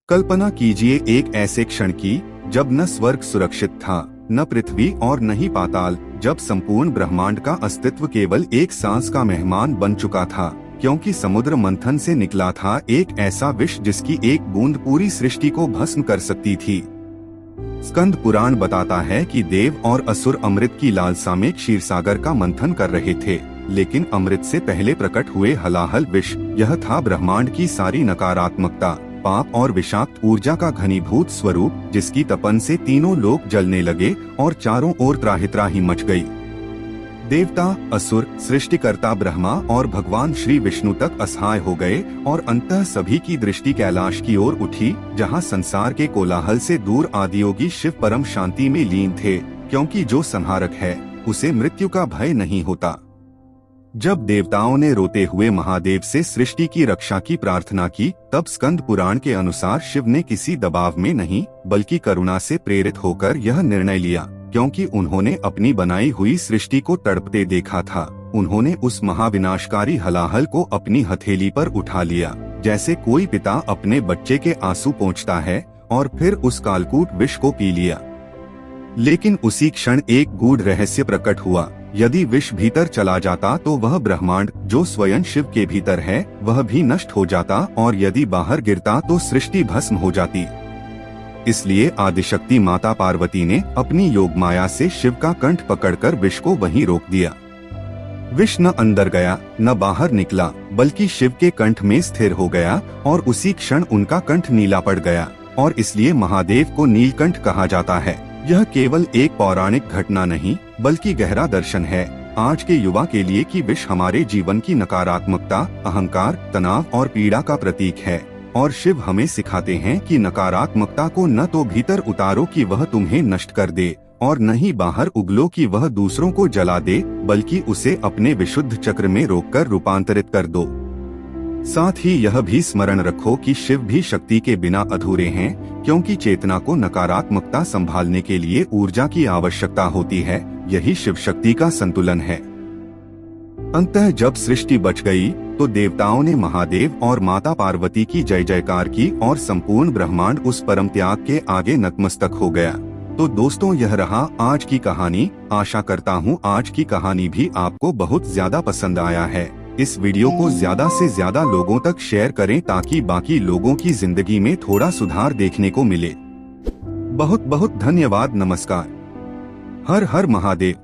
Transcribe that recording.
कल्पना कीजिए एक ऐसे क्षण की जब न स्वर्ग सुरक्षित था, न पृथ्वी और न ही पाताल, जब संपूर्ण ब्रह्मांड का अस्तित्व केवल एक सांस का मेहमान बन चुका था, क्योंकि समुद्र मंथन से निकला था एक ऐसा विष जिसकी एक बूंद पूरी सृष्टि को भस्म कर सकती थी। स्कंद पुराण बताता है कि देव और असुर अमृत की लालसा में क्षीरसागर का मंथन कर रहे थे, लेकिन अमृत से पहले प्रकट हुए हलाहल विष, यह था ब्रह्मांड की सारी नकारात्मकता, पाप और विषाक्त ऊर्जा का घनीभूत स्वरूप, जिसकी तपन से तीनों लोक जलने लगे और चारों ओर त्राहि मच गई। देवता, असुर, सृष्टिकर्ता ब्रह्मा और भगवान श्री विष्णु तक असहाय हो गए और अंततः सभी की दृष्टि कैलाश की ओर उठी, जहां संसार के कोलाहल से दूर आदियोगी शिव परम शांति में लीन थे, क्योंकि जो संहारक है उसे मृत्यु का भय नहीं होता। जब देवताओं ने रोते हुए महादेव से सृष्टि की रक्षा की प्रार्थना की, तब स्कंद पुराण के अनुसार शिव ने किसी दबाव में नहीं बल्कि करुणा से प्रेरित होकर यह निर्णय लिया, क्योंकि उन्होंने अपनी बनाई हुई सृष्टि को तड़पते देखा था। उन्होंने उस महाविनाशकारी हलाहल को अपनी हथेली पर उठा लिया, जैसे कोई पिता अपने बच्चे के आंसू पोंछता है, और फिर उस कालकूट विष को पी लिया। लेकिन उसी क्षण एक गूढ़ रहस्य प्रकट हुआ। यदि विष भीतर चला जाता तो वह ब्रह्मांड जो स्वयं शिव के भीतर है वह भी नष्ट हो जाता, और यदि बाहर गिरता तो सृष्टि भस्म हो जाती। इसलिए आदिशक्ति माता पार्वती ने अपनी योग माया से शिव का कंठ पकड़कर विष को वहीं रोक दिया। विष न अंदर गया न बाहर निकला, बल्कि शिव के कंठ में स्थिर हो गया, और उसी क्षण उनका कंठ नीला पड़ गया, और इसलिए महादेव को नीलकंठ कहा जाता है। यह केवल एक पौराणिक घटना नहीं बल्कि गहरा दर्शन है आज के युवा के लिए कि विष हमारे जीवन की नकारात्मकता, अहंकार, तनाव और पीड़ा का प्रतीक है, और शिव हमें सिखाते हैं कि नकारात्मकता को न तो भीतर उतारो कि वह तुम्हें नष्ट कर दे, और न ही बाहर उगलो कि वह दूसरों को जला दे, बल्कि उसे अपने विशुद्ध चक्र में रोककर रूपांतरित कर दो। साथ ही यह भी स्मरण रखो कि शिव भी शक्ति के बिना अधूरे हैं, क्योंकि चेतना को नकारात्मकता संभालने के लिए ऊर्जा की आवश्यकता होती है। यही शिव शक्ति का संतुलन है। अंततः जब सृष्टि बच गई तो देवताओं ने महादेव और माता पार्वती की जय जयकार की, और संपूर्ण ब्रह्मांड उस परम त्याग के आगे नतमस्तक हो गया। तो दोस्तों, यह रहा आज की कहानी। आशा करता हूँ आज की कहानी भी आपको बहुत ज्यादा पसंद आया है। इस वीडियो को ज्यादा से ज्यादा लोगों तक शेयर करें ताकि बाकी लोगों की जिंदगी में थोड़ा सुधार देखने को मिले। बहुत बहुत धन्यवाद। नमस्कार। हर हर महादेव।